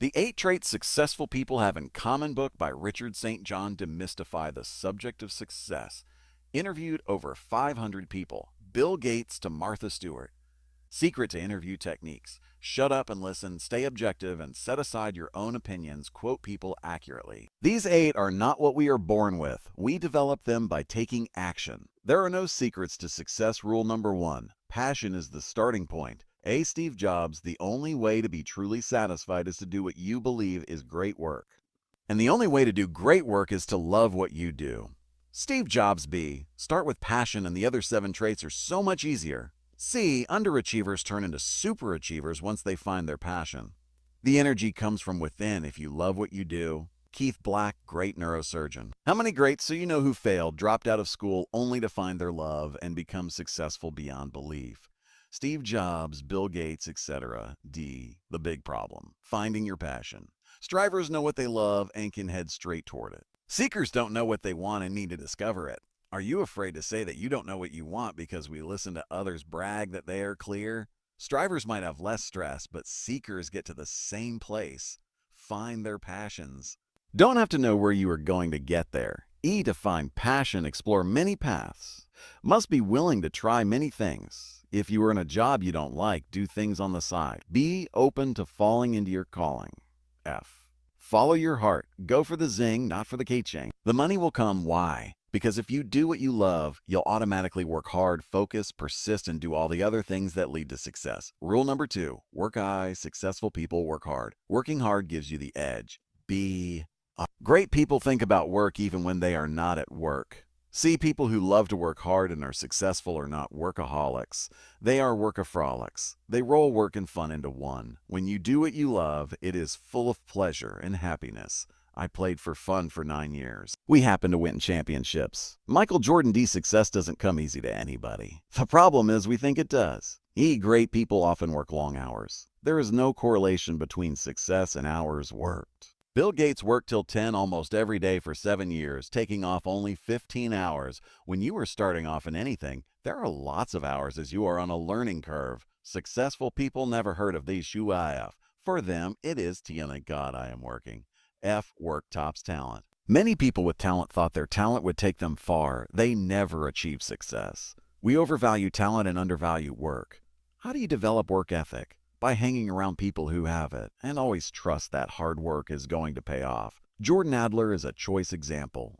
The 8 Traits Successful People Have in Common book by Richard St. John demystify the subject of success. Interviewed over 500 people, Bill Gates to Martha Stewart. Secret to interview techniques. Shut up and listen, stay objective, and set aside your own opinions. Quote people accurately. These 8 are not what we are born with. We develop them by taking action. There are no secrets to success. Rule number 1. Passion is the starting point. Steve Jobs, the only way to be truly satisfied is to do what you believe is great work. And the only way to do great work is to love what you do. Steve Jobs. B. Start with passion and the other 7 traits are so much easier. C. Underachievers turn into superachievers once they find their passion. The energy comes from within if you love what you do. Keith Black, great neurosurgeon. How many greats so you know who failed, dropped out of school only to find their love and become successful beyond belief? Steve Jobs, Bill Gates, etc. D. The big problem. Finding your passion. Strivers know what they love and can head straight toward it. Seekers don't know what they want and need to discover it. Are you afraid to say that you don't know what you want because we listen to others brag that they are clear? Strivers might have less stress, but seekers get to the same place. Find their passions. Don't have to know where you are going to get there. E. To find passion, explore many paths. Must be willing to try many things. If you are in a job you don't like, do things on the side. Be open to falling into your calling. F. Follow your heart. Go for the zing, not for the keychain. The money will come. Why? Because if you do what you love, you'll automatically work hard, focus, persist, and do all the other things that lead to success. Rule number 2. Work high. Successful people work hard. Working hard gives you the edge. B. Great people think about work even when they are not at work. See, people who love to work hard and are successful are not workaholics. They are workaholics. They roll work and fun into one. When you do what you love, it is full of pleasure and happiness. I played for fun for 9 years. We happen to win championships. Michael Jordan. D. Success doesn't come easy to anybody. The problem is we think it does. E. Great people often work long hours. There is no correlation between success and hours worked. Bill Gates worked till 10 almost every day for 7 years, taking off only 15 hours. When you are starting off in anything, there are lots of hours as you are on a learning curve. Successful people never heard of these UIF. For them, it is thank God I am working. F. Work tops talent. Many people with talent thought their talent would take them far. They never achieve success. We overvalue talent and undervalue work. How do you develop work ethic? By hanging around people who have it, and always trust that hard work is going to pay off. Jordan Adler is a choice example.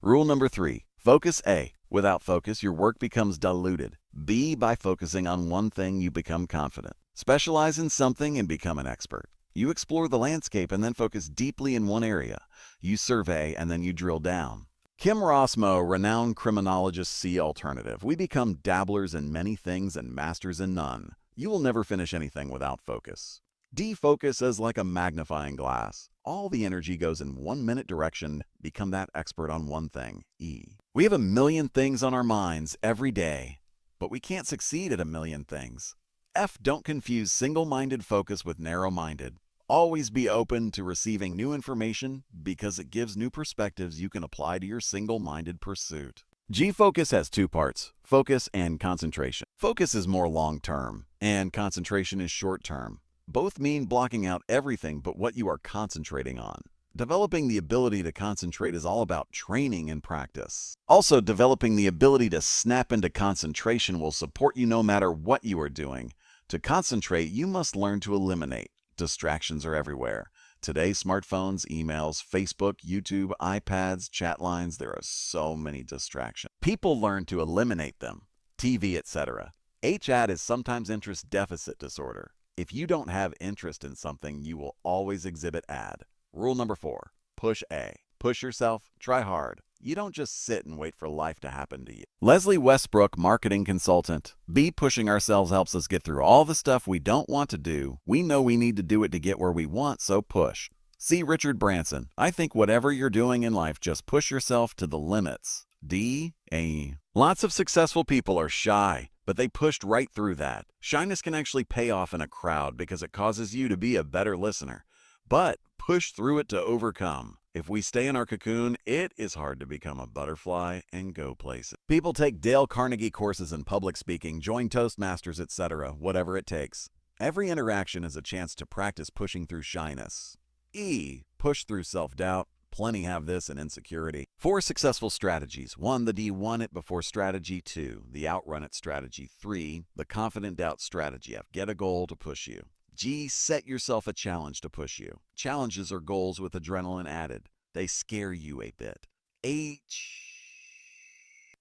Rule number 3. Focus. A. Without focus, your work becomes diluted. B. By focusing on one thing, you become confident. Specialize in something and become an expert. You explore the landscape and then focus deeply in one area. You survey and then you drill down. Kim Rossmo, renowned criminologist. C. Alternative. We become dabblers in many things and masters in none. You will never finish anything without focus. D. Focus is like a magnifying glass. All the energy goes in 1 minute direction. Become that expert on one thing. E. We have a million things on our minds every day, but we can't succeed at a million things. F. Don't confuse single-minded focus with narrow-minded. Always be open to receiving new information because it gives new perspectives you can apply to your single-minded pursuit. G. Focus has 2 parts, focus and concentration. Focus is more long-term, and concentration is short-term. Both mean blocking out everything but what you are concentrating on. Developing the ability to concentrate is all about training and practice. Also, developing the ability to snap into concentration will support you no matter what you are doing. To concentrate, you must learn to eliminate. Distractions are everywhere. Today, smartphones, emails, Facebook, YouTube, iPads, chat lines, there are so many distractions. People learn to eliminate them. TV, etc. HAD is sometimes interest deficit disorder. If you don't have interest in something, you will always exhibit AD. Rule number 4. Push. A. Push yourself. Try hard. You don't just sit and wait for life to happen to you. Leslie Westbrook, marketing consultant. B. Pushing ourselves helps us get through all the stuff we don't want to do. We know we need to do it to get where we want, so push. C. Richard Branson. I think whatever you're doing in life, just push yourself to the limits. D. A. Lots of successful people are shy, but they pushed right through that. Shyness can actually pay off in a crowd because it causes you to be a better listener. But push through it to overcome. If we stay in our cocoon, it is hard to become a butterfly and go places. People take Dale Carnegie courses in public speaking, join Toastmasters, etc., whatever it takes. Every interaction is a chance to practice pushing through shyness. E. Push through self-doubt. Plenty have this in insecurity. 4 successful strategies. 1. The D. Won it before strategy. 2. The outrun it strategy. 3. The confident doubt strategy. F. Get a goal to push you. G. Set yourself a challenge to push you. Challenges are goals with adrenaline added. They scare you a bit. H.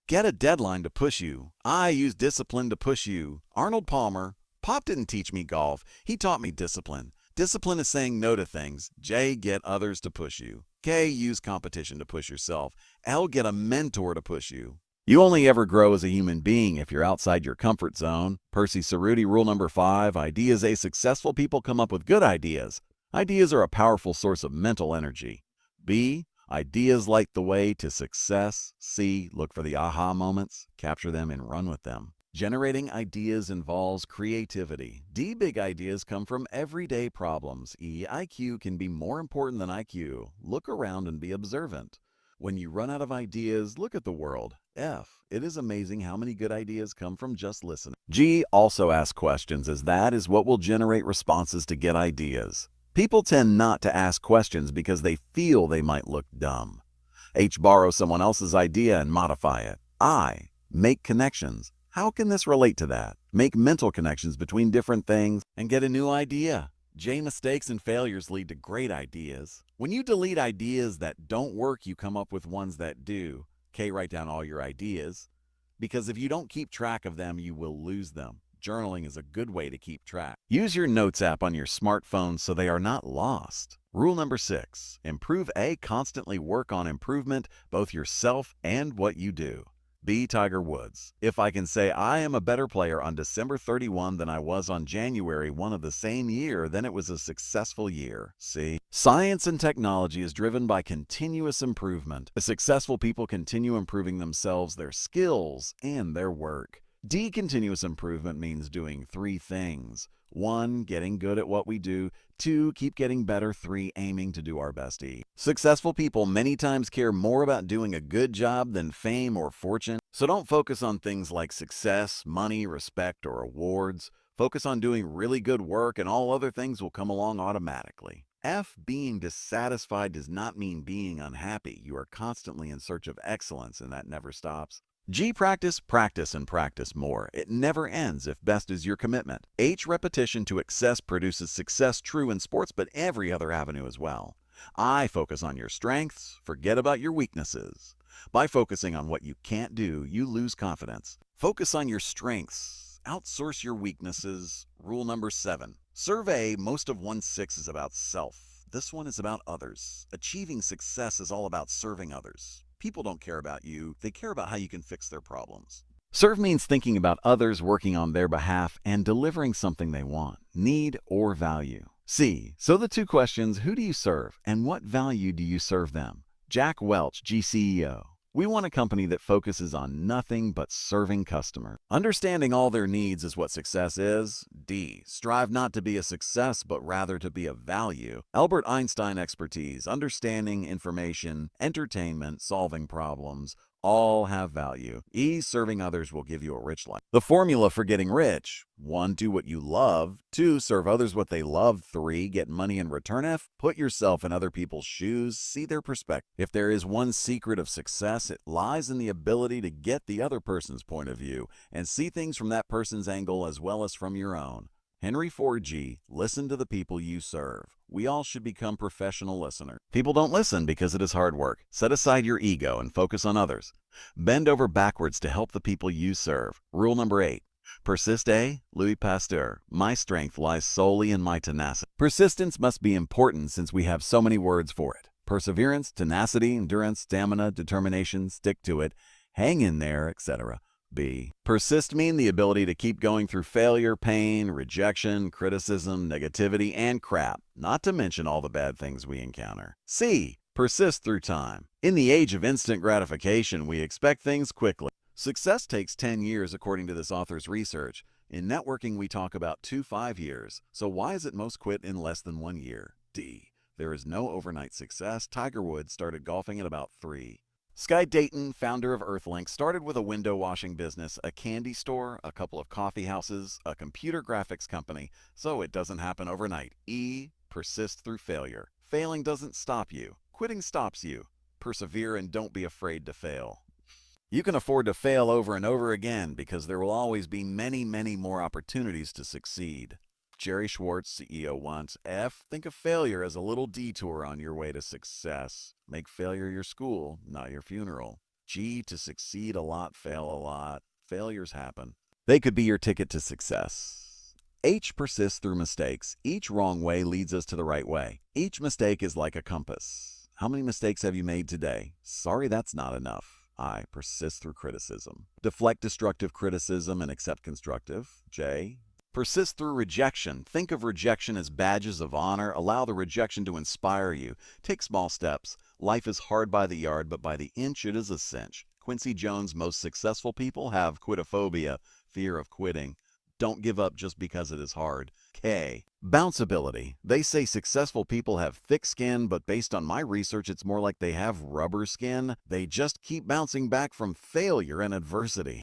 Get a deadline to push you. I use discipline to push you. Arnold Palmer. Pop didn't teach me golf. He taught me discipline. Discipline is saying no to things. J. Get others to push you. K. Use competition to push yourself. L. Get a mentor to push you. You only ever grow as a human being if you're outside your comfort zone. Percy Cerruti, rule number 5, ideas A. Successful people come up with good ideas. Ideas are a powerful source of mental energy. B. Ideas light the way to success. C. Look for the aha moments, capture them and run with them. Generating ideas involves creativity. D. Big ideas come from everyday problems. E. IQ can be more important than IQ. Look around and be observant. When you run out of ideas, look at the world. F. It is amazing how many good ideas come from just listening. G. Also ask questions, as that is what will generate responses to get ideas. People tend not to ask questions because they feel they might look dumb. H. Borrow someone else's idea and modify it. I. Make connections. How can this relate to that? Make mental connections between different things and get a new idea. J. Mistakes and failures lead to great ideas. When you delete ideas that don't work, you come up with ones that do. K. Write down all your ideas, because if you don't keep track of them, you will lose them. Journaling is a good way to keep track. Use your Notes app on your smartphone so they are not lost. Rule number 6, improve A. Constantly work on improvement, both yourself and what you do. B. Tiger Woods. If I can say I am a better player on December 31 than I was on January 1 of the same year, then it was a successful year. C. Science and technology is driven by continuous improvement. Successful people continue improving themselves, their skills, and their work. D. Continuous improvement means doing 3 things. 1. Getting good at what we do. 2. Keep getting better. 3. Aiming to do our best. E. Successful people many times care more about doing a good job than fame or fortune. So don't focus on things like success, money, respect, or awards. Focus on doing really good work and all other things will come along automatically. F. Being dissatisfied does not mean being unhappy. You are constantly in search of excellence and that never stops. G. Practice, practice, and practice more. It never ends if best is your commitment. H. Repetition to excess produces success, true in sports, but every other avenue as well. I. Focus on your strengths, forget about your weaknesses. By focusing on what you can't do, you lose confidence. Focus on your strengths, outsource your weaknesses. Rule number 7. Survey, most of 1-6 is about self. This one is about others. Achieving success is all about serving others. People don't care about you, they care about how you can fix their problems. Serve means thinking about others, working on their behalf, and delivering something they want, need, or value. C. So the 2 questions, who do you serve and what value do you serve them? Jack Welch, GCEO. We want a company that focuses on nothing but serving customers. Understanding all their needs is what success is. D. Strive not to be a success, but rather to be of value. Albert Einstein expertise, understanding information, entertainment, solving problems, all have value. E. Serving others will give you a rich life. The formula for getting rich: 1. Do what you love. 2. Serve others what they love. 3. Get money in return. F. Put yourself in other people's shoes. See their perspective. If there is one secret of success, it lies in the ability to get the other person's point of view and see things from that person's angle as well as from your own. Henry Ford. G. Listen to the people you serve. We all should become professional listeners. People don't listen because it is hard work. Set aside your ego and focus on others. Bend over backwards to help the people you serve. Rule number 8. Persist. A. Louis Pasteur. My strength lies solely in my tenacity. Persistence must be important since we have so many words for it. Perseverance, tenacity, endurance, stamina, determination, stick to it, hang in there, etc. B. Persist mean the ability to keep going through failure, pain, rejection, criticism, negativity, and crap, not to mention all the bad things we encounter. C. Persist through time. In the age of instant gratification, we expect things quickly. Success takes 10 years according to this author's research. In networking, we talk about 2-5 years. So why is it most quit in less than 1 year? D. There is no overnight success. Tiger Woods started golfing at about 3. Sky Dayton, founder of Earthlink, started with a window washing business, a candy store, a couple of coffee houses, a computer graphics company, so it doesn't happen overnight. E. Persist through failure. Failing doesn't stop you. Quitting stops you. Persevere and don't be afraid to fail. You can afford to fail over and over again because there will always be many, many more opportunities to succeed. Jerry Schwartz, CEO, once. F. Think of failure as a little detour on your way to success. Make failure your school, not your funeral. G. To succeed a lot, fail a lot. Failures happen. They could be your ticket to success. H. Persist through mistakes. Each wrong way leads us to the right way. Each mistake is like a compass. How many mistakes have you made today? Sorry, that's not enough. I. Persist through criticism. Deflect destructive criticism and accept constructive. J. Persist through rejection. Think of rejection as badges of honor. Allow the rejection to inspire you. Take small steps. Life is hard by the yard, but by the inch it is a cinch. Quincy Jones' most successful people have quitophobia, fear of quitting. Don't give up just because it is hard. K. Bounceability. They say successful people have thick skin, but based on my research, it's more like they have rubber skin. They just keep bouncing back from failure and adversity.